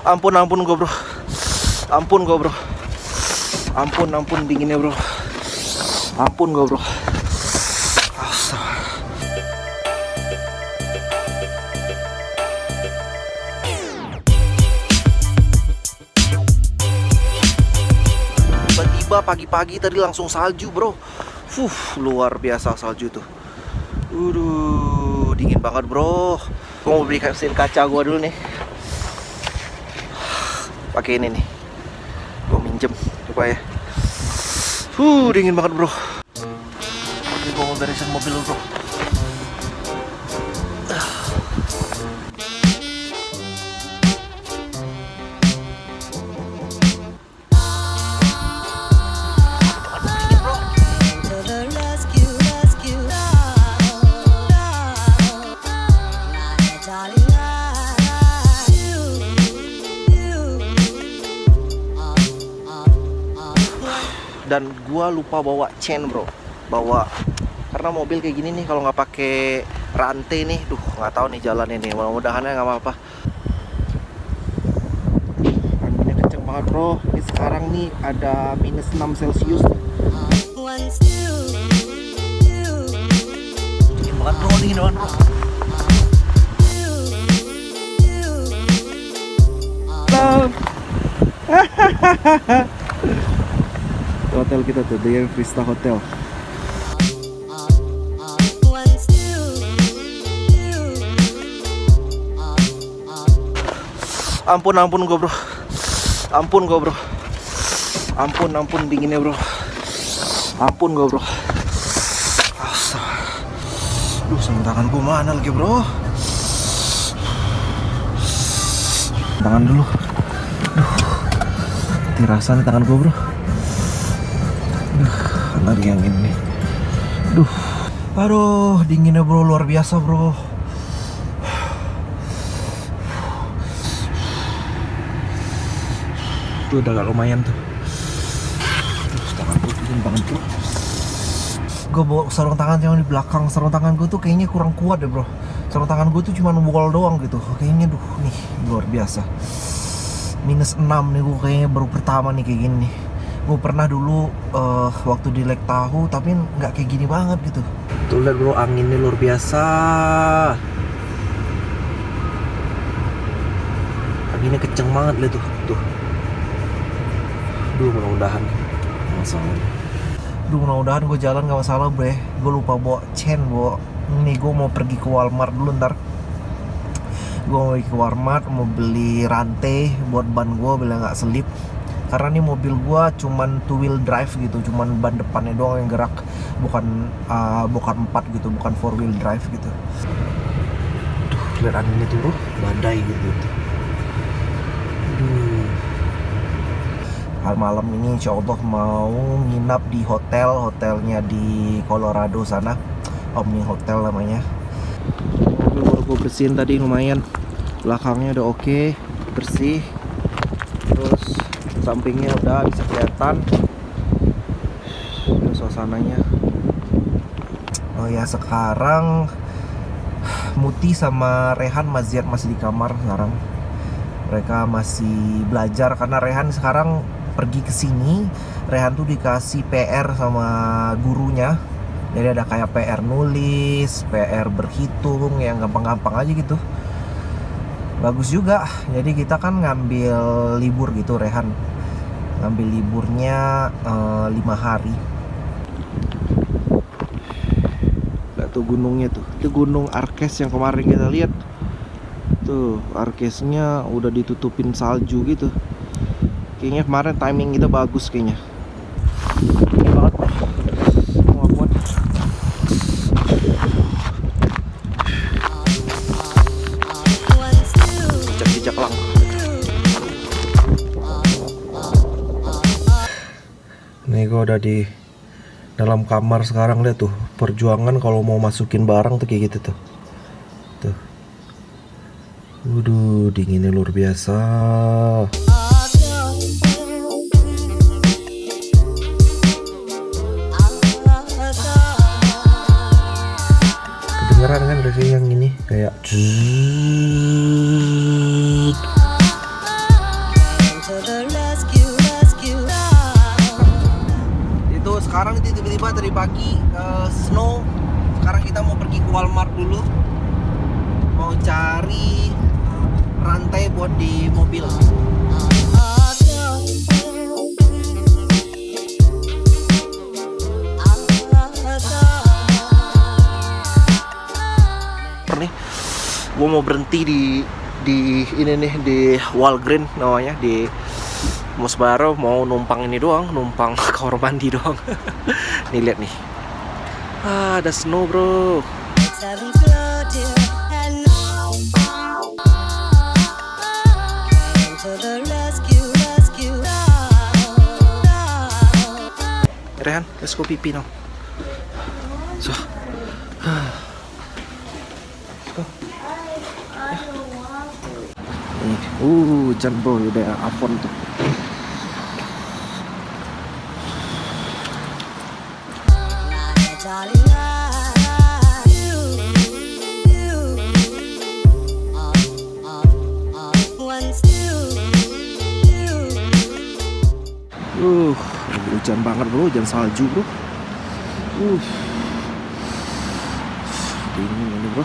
Ampun gue bro. Ampun gue bro. Ampun dinginnya bro. Ampun gue bro. Tiba-tiba pagi-pagi tadi langsung salju bro. Luar biasa salju tuh. Dingin banget bro. Gue mau beli kaca gue dulu nih. Pakai ini nih. Gue minjem coba ya. Dingin banget bro. Oke, gue mau beresin mobil dulu bro. Dan gua lupa bawa chain bro, karena mobil kayak gini nih kalau nggak pakai rantai nih, nggak tahu nih jalan ini. Mudah-mudahan nggak apa-apa. Anginnya kenceng banget bro. Ini sekarang nih ada -6 Celcius. Dingin banget bro, dingin banget bro. Halo. Hotel kita tuh, The Vista Hotel. Ampun gue bro. Ampun gue bro. Ampun dinginnya bro. Ampun gue bro. Sama tangan gue mana lagi bro? Tangan dulu. Dirasa nih tangan gue bro. Lagi yang ini. Aduh, dinginnya bro, luar biasa bro. Tuh udah agak lumayan tuh. Tangan gue dingin banget bro. Gue bawa sarung tangan yang di belakang. Sarung tangan gue tuh kayaknya kurang kuat deh bro. Sarung tangan gue tuh cuma wall doang gitu. Kayaknya nih luar biasa. -6 nih gue kayaknya baru pertama nih kayak gini nih. Gue pernah dulu waktu di Lake Tahoe, tapi nggak kayak gini banget gitu. Tuh lihat bro, anginnya luar biasa. Anginnya kenceng banget lihat tuh. Mudah-mudahan masalah. Mudah-mudahan gue jalan nggak masalah bre. Gue lupa bawa chain bro. Ini gue mau pergi ke Walmart dulu ntar. Gue mau pergi ke Walmart, mau beli rantai buat ban gue biar nggak selip. Karena nih mobil gua cuman 2-wheel drive gitu, cuman ban depannya doang yang gerak, bukan 4 gitu, bukan 4-wheel drive gitu. Lihat anginnya tuh bro, badai gitu. Malam ini insya Allah mau nginap di hotelnya di Colorado sana, Omni Hotel namanya. Mobil baru gua bersihin tadi lumayan, belakangnya udah oke, bersih. Terus sampingnya udah bisa kelihatan. Suasananya. Oh ya, sekarang Muti sama Rehan masih di kamar sekarang. Mereka masih belajar karena Rehan sekarang pergi ke sini. Rehan tuh dikasih PR sama gurunya. Jadi ada kayak PR nulis, PR berhitung yang gampang-gampang aja gitu. Bagus juga. Jadi kita kan ngambil libur gitu, Rehan ngambil liburnya 5 hari. Lihat tuh gunungnya tuh. Itu gunung Arkes yang kemarin kita lihat. Tuh, Arkesnya udah ditutupin salju gitu. Kayaknya kemarin timing kita bagus kayaknya. Ini banget bro. Nggak kuat. Jejak langkah. Nih gue udah di dalam kamar sekarang. Lihat tuh perjuangan kalau mau masukin barang tuh kayak gitu tuh. Tuh. Dinginnya luar biasa. Kedengeran kan dari yang ini kayak tiba-tiba tadi pagi snow. Sekarang kita mau pergi ke Walmart dulu, mau cari rantai buat di mobil. Nih, gue mau berhenti di ini nih, di Walgreen namanya, di Mosbaro, mau numpang ini doang, numpang kamar mandi doang. Nih lihat nih, ada snow bro. Rehan, let's go pipi now. So, hujan bro, udah afon tuh. Hujan banget bro, hujan salju bro. Dingin ini bro,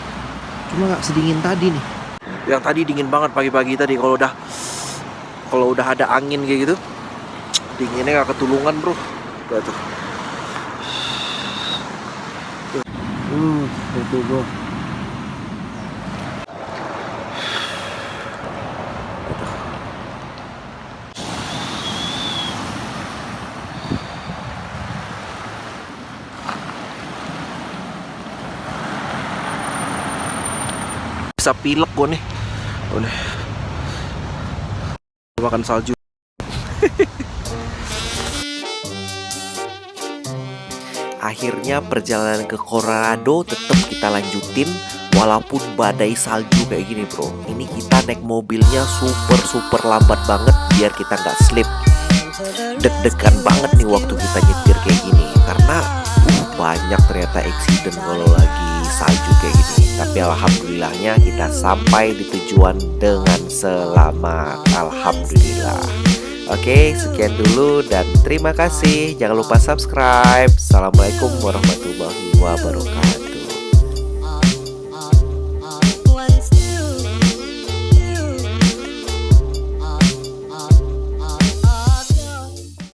cuma nggak sedingin tadi nih. Yang tadi dingin banget pagi-pagi tadi. Kalau udah ada angin kayak gitu, dinginnya nggak ketulungan bro. Tuh tuh. Itu bro. Bisa pilek gue nih. Udah makan salju. Akhirnya perjalanan ke Colorado tetap kita lanjutin walaupun badai salju kayak gini bro. Ini kita naik mobilnya super lambat banget biar kita nggak slip. Deg-degan banget nih waktu kita nyetir kayak gini, karena banyak ternyata accident kalau lagi salju kayak gini. Tapi alhamdulillahnya kita sampai di tujuan dengan selamat. Alhamdulillah. Oke, sekian dulu dan terima kasih. Jangan lupa subscribe. Assalamualaikum warahmatullahi wabarakatuh.